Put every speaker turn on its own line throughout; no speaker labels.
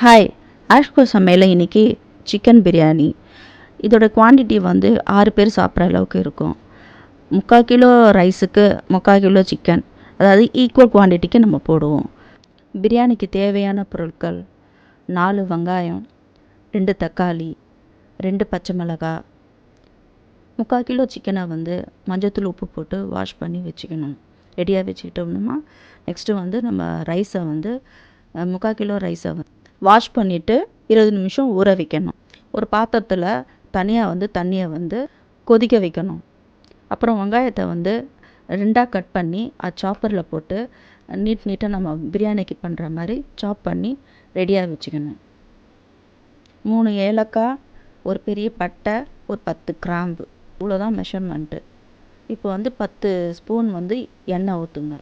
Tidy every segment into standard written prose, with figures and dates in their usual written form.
Hi, ஆஷ்கோ சமையலில் இன்றைக்கி chicken biryani. இதோட குவான்டிட்டி வந்து 6 பேர் சாப்பிட்ற அளவுக்கு இருக்கும். 3/4 கிலோ ரைஸுக்கு 3/4 கிலோ சிக்கன், அதாவது ஈக்குவல் குவான்டிட்டிக்கு நம்ம போடுவோம். பிரியாணிக்கு தேவையான பொருட்கள்: 4 வெங்காயம், 2 தக்காளி, 2 பச்சை மிளகாய். 3/4 கிலோ சிக்கனை வந்து மஞ்சத்தூள் உப்பு போட்டு வாஷ் பண்ணி வச்சுக்கணும். ரெடியாக வச்சுக்கிட்டோம்னா நெக்ஸ்ட்டு வந்து நம்ம ரைஸை வந்து 3/4 கிலோ ரைஸை வாஷ் பண்ணிவிட்டு 20 நிமிஷம் ஊற வைக்கணும். ஒரு பாத்திரத்தில் தனியாக வந்து தண்ணியை வந்து கொதிக்க வைக்கணும். அப்புறம் வெங்காயத்தை வந்து 2ஆக கட் பண்ணி அது சாப்பரில் போட்டு நீட்டாக நம்ம பிரியாணிக்கு பண்ணுற மாதிரி சாப் பண்ணி ரெடியாக வச்சுக்கணும். 3 ஏலக்காய், ஒரு பெரிய பட்டை, ஒரு 10 கிராம்பு, இவ்வளோதான் மெஷர்மெண்ட்டு. இப்போ வந்து 10 ஸ்பூன் வந்து எண்ணெய் ஊற்றுங்க.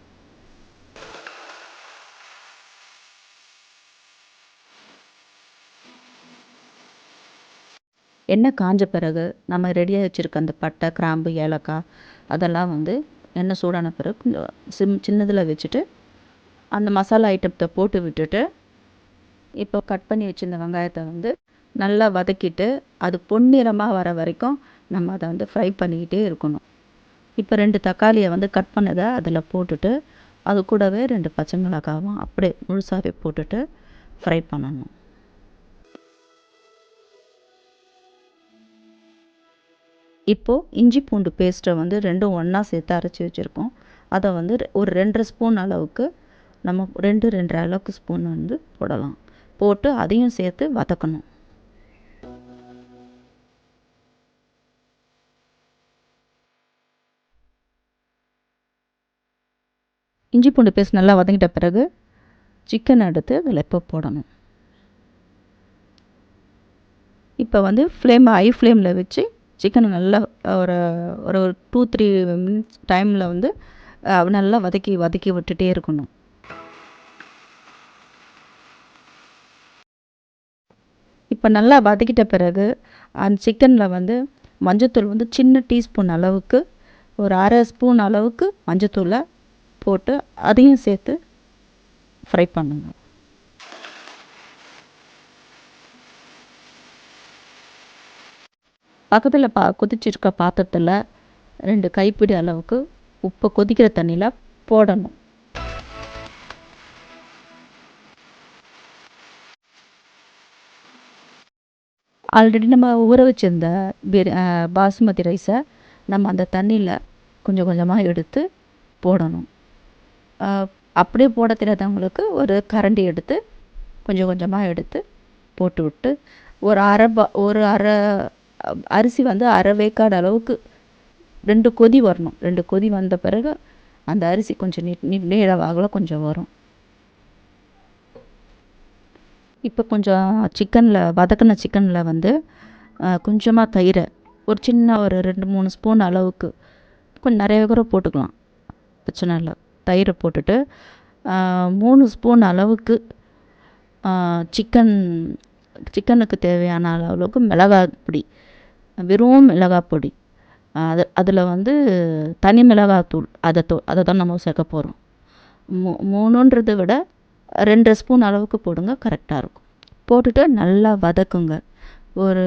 எண்ணெய் காஞ்ச பிறகு நம்ம ரெடியாக வச்சுருக்க அந்த பட்டை, கிராம்பு, ஏலக்காய் அதெல்லாம் வந்து எண்ணெய் சூடான பிறகு கொஞ்சம் சின்னதில் வச்சுட்டு அந்த மசாலா ஐட்டத்தை போட்டு விட்டுட்டு, இப்போ கட் பண்ணி வச்சுருந்த வெங்காயத்தை வந்து நல்லா வதக்கிட்டு அது பொன்னிறமாக வர வரைக்கும் நம்ம அதை வந்து ஃப்ரை பண்ணிக்கிட்டே இருக்கணும். இப்போ 2 தக்காளியை வந்து கட் பண்ணதை அதில் போட்டுட்டு அது கூடவே 2 பச்சை மிளகாவும் அப்படியே முழுசாகவே போட்டுட்டு ஃப்ரை பண்ணணும். இப்போது இஞ்சி பூண்டு பேஸ்ட்டை வந்து ரெண்டும் ஒன்றா சேர்த்து அரைச்சி வச்சுருக்கோம். அதை வந்து ஒரு 2.5 ஸ்பூன் அளவுக்கு நம்ம 2 அளவுக்கு ஸ்பூன் வந்து போடலாம். போட்டு அதையும் சேர்த்து வதக்கணும். இஞ்சி பூண்டு பேஸ்ட் நல்லா வதங்கிட்ட பிறகு சிக்கன் எடுத்து அதில் இப்போ போடணும். இப்போ வந்து ஹை ஃப்ளேமில் வச்சு சிக்கனை நல்லா ஒரு ஒரு 2-3 மினிட்ஸ் டைமில் வந்து நல்லா வதக்கி விட்டுட்டே இருக்கணும். இப்போ நல்லா வதக்கிட்ட பிறகு அந்த சிக்கனில் வந்து மஞ்சத்தூள் வந்து சின்ன டீஸ்பூன் அளவுக்கு ஒரு 1/2 ஸ்பூன் அளவுக்கு மஞ்சத்தூளை போட்டு அதையும் சேர்த்து ஃப்ரை பண்ணுங்க. பக்கத்தில் கொதிச்சிருக்க பாத்திரத்தில் 2 கைப்பிடி அளவுக்கு உப்பை கொதிக்கிற தண்ணியில் போடணும். ஆல்ரெடி நம்ம ஊற வச்சிருந்த பாசுமதி ரைஸை நம்ம அந்த தண்ணியில் கொஞ்சம் கொஞ்சமாக எடுத்து போடணும். அப்படியே போட தெரியாதவங்களுக்கு ஒரு கரண்டி எடுத்து கொஞ்சம் கொஞ்சமாக எடுத்து போட்டு விட்டு ஒரு அரை அரிசி வந்து அரை வேக்காடு அளவுக்கு 2 கொதி வரணும். 2 கொதி வந்த பிறகு அந்த அரிசி கொஞ்சம் நீள வாகில் கொஞ்சம் வரும். இப்போ கொஞ்சம் வதக்கின சிக்கனில் வந்து கொஞ்சமாக தயிரை ஒரு சின்ன ஒரு 2-3 ஸ்பூன் அளவுக்கு, கொஞ்சம் நிறைய கூட போட்டுக்கலாம், பிரச்சனை இல்லை. தயிரை போட்டுட்டு 3 ஸ்பூன் அளவுக்கு சிக்கனுக்கு தேவையான அளவுக்கு மிளகாய் பொடி, வெறும் மிளகாய் பொடி, அதில் வந்து தனி மிளகாத்தூள் அதை தான் நம்ம சேர்க்க போகிறோம். 3ன்றதை விட 2 ஸ்பூன் அளவுக்கு போடுங்க, கரெக்டாக இருக்கும். போட்டுட்டு நல்லா வதக்குங்க. ஒரு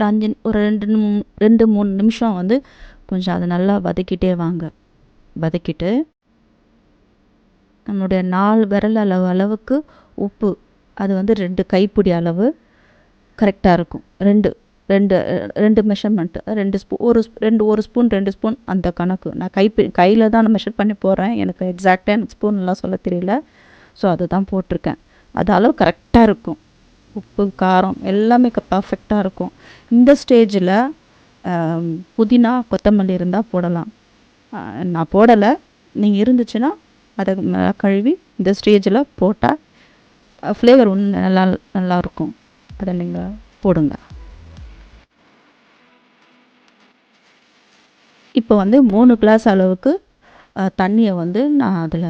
2-3 நிமிஷம் வந்து கொஞ்சம் அதை நல்லா வதக்கிட்டே வாங்க. வதக்கிட்டு நம்மளுடைய 4 விரல் அளவுக்கு உப்பு, அது வந்து 2 கைப்பிடி அளவு கரெக்டாக இருக்கும். ரெண்டு மெஷர்மெண்ட்டு, 2 ஸ்பூன் 2 ஸ்பூன் அந்த கணக்கு. நான் கையில் தான் நான் மெஷர் பண்ணி போடுறேன். எனக்கு எக்ஸாக்டாக எனக்கு ஸ்பூன்லாம் சொல்ல தெரியல. ஸோ அதை தான் போட்டிருக்கேன். அது அளவு கரெக்டாக இருக்கும். உப்பு, காரம் எல்லாமே பர்ஃபெக்டாக இருக்கும். இந்த ஸ்டேஜில் புதினா, கொத்தமல்லி இருந்தால் போடலாம். நான் போடலை. நீங்கள் இருந்துச்சுன்னா அதை கழுவி இந்த ஸ்டேஜில் போட்டால் ஃப்ளேவர் இன்னும் நல்லாயிருக்கும். அதை நீங்கள் போடுங்க. இப்போ வந்து 3 கிளாஸ் அளவுக்கு தண்ணியை வந்து நான் அதில்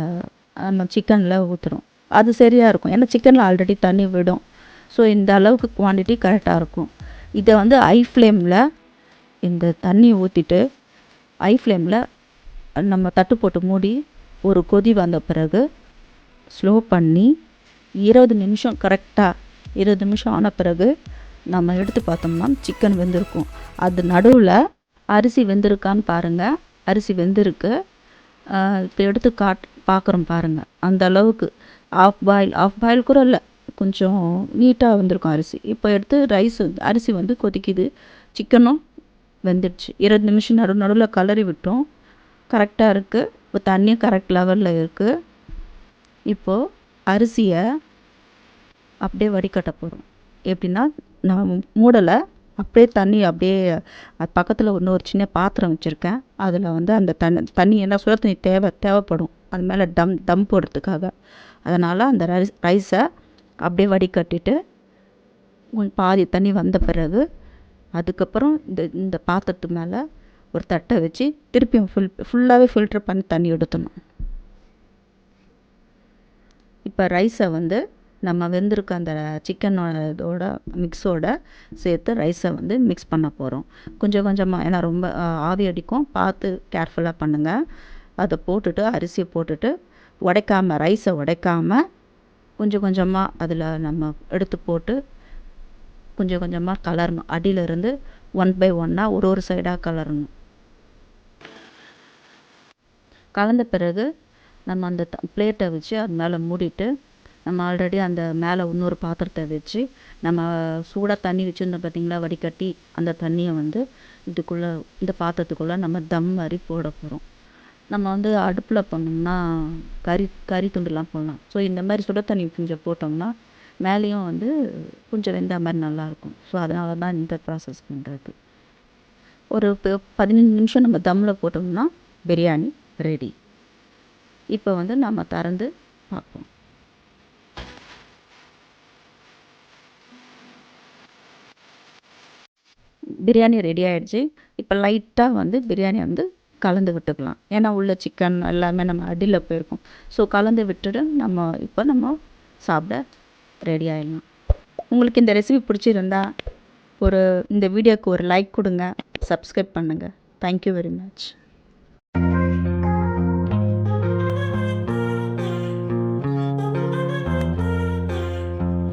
நம்ம சிக்கனில் ஊற்றுறோம். அது சரியாக இருக்கும். ஏன்னா சிக்கனில் ஆல்ரெடி தண்ணி விடும். ஸோ இந்த அளவுக்கு குவான்டிட்டி கரெக்டாக இருக்கும். இதை வந்து ஹை ஃப்ளேமில் இந்த தண்ணி ஊற்றிட்டு ஹை ஃப்ளேமில் நம்ம தட்டு போட்டு மூடி ஒரு கொதி வந்த பிறகு ஸ்லோ பண்ணி 20 நிமிஷம் கரெக்டாக 20 நிமிஷம் ஆன பிறகு நம்ம எடுத்து பார்த்தோம்னா சிக்கன் வெந்திருக்கும். அது நடுவில் அரிசி வெந்திருக்கான்னு பாருங்கள். அரிசி வெந்திருக்கு. இப்போ எடுத்து பார்க்குறோம் பாருங்கள். அந்த அளவுக்கு ஆஃப் பாயில் கூட இல்லை, கொஞ்சம் நீட்டாக வந்திருக்கும் அரிசி. இப்போ எடுத்து அரிசி வந்து கொதிக்குது, சிக்கனும் வெந்துடுச்சு. 20 நிமிஷம் நடுவில் கலரி விட்டோம். கரெக்டாக இருக்குது. இப்போ தண்ணியும் கரெக்ட் லெவலில் இருக்குது. இப்போது அரிசியை அப்படியே வடிகட்ட போகிறோம். எப்படின்னா, நான் மூடலை, அப்படியே தண்ணி அப்படியே அது பக்கத்தில் இன்னொரு சின்ன பாத்திரம் வச்சுருக்கேன். அதில் வந்து அந்த தண்ணி என்ன சுட தண்ணி தேவைப்படும் அது மேலே தம் போடுறதுக்காக. அதனால் அந்த ரைஸை அப்படியே வடிகட்டிட்டு பாதி தண்ணி வந்த பிறகு அதுக்கப்புறம் இந்த பாத்திரத்து மேலே ஒரு தட்டை வச்சு திருப்பியும் ஃபுல்லாகவே ஃபில்ட்ரு பண்ணி தண்ணி எடுத்தணும். இப்போ ரைஸை வந்து நம்ம வெந்திருக்க அந்த சிக்கனோட மிக்ஸோட சேர்த்து ரைஸை வந்து மிக்ஸ் பண்ண போகிறோம். கொஞ்சம் கொஞ்சமாக, ஏன்னா ரொம்ப ஆவி அடிக்கும், பார்த்து கேர்ஃபுல்லாக பண்ணுங்கள். அதை போட்டுட்டு அரிசியை போட்டுட்டு ரைஸை உடைக்காமல் கொஞ்சம் கொஞ்சமாக அதில் நம்ம எடுத்து போட்டு கொஞ்சம் கொஞ்சமாக கலரணும். அடியிலிருந்து 1 by 1 ஒரு சைடாக கலரணும். கலந்த பிறகு நம்ம அந்த பிளேட்டை வச்சு அது மேலே மூடிட்டு, நம்ம ஆல்ரெடி அந்த மேலே இன்னொரு பாத்திரத்தை வச்சு நம்ம சூடாக தண்ணி வச்சுருந்தோம் பார்த்திங்களா, வடிகட்டி, அந்த தண்ணியை வந்து இந்த பாத்திரத்துக்குள்ளே நம்ம தம் மாதிரி போட போகிறோம். நம்ம வந்து அடுப்பில் பண்ணோம்னா கறி துண்டுலாம் போடலாம். ஸோ இந்த மாதிரி சுட தண்ணி கொஞ்சம் போட்டோம்னா மேலேயும் வந்து கொஞ்சம் வெந்த மாதிரி நல்லாயிருக்கும். ஸோ அதனால தான் இந்த ப்ராசஸ் பண்ணுறது. ஒரு 15 நிமிஷம் நம்ம தம்மில் போட்டோம்னா பிரியாணி ரெடி. இப்போ வந்து நம்ம திறந்து பார்ப்போம். பிரியாணி ரெடி ஆகிடுச்சு. இப்போ லைட்டாக வந்து பிரியாணி வந்து கலந்து விட்டுக்கலாம். ஏன்னா உள்ள சிக்கன் எல்லாமே நம்ம அடியில் போயிருக்கும். ஸோ கலந்து விட்டுட்டு நம்ம சாப்பிட ரெடி ஆகிடலாம். உங்களுக்கு இந்த ரெசிபி பிடிச்சிருந்தா இந்த வீடியோவுக்கு ஒரு லைக் கொடுங்க, சப்ஸ்கிரைப் பண்ணுங்கள். Thank you very much.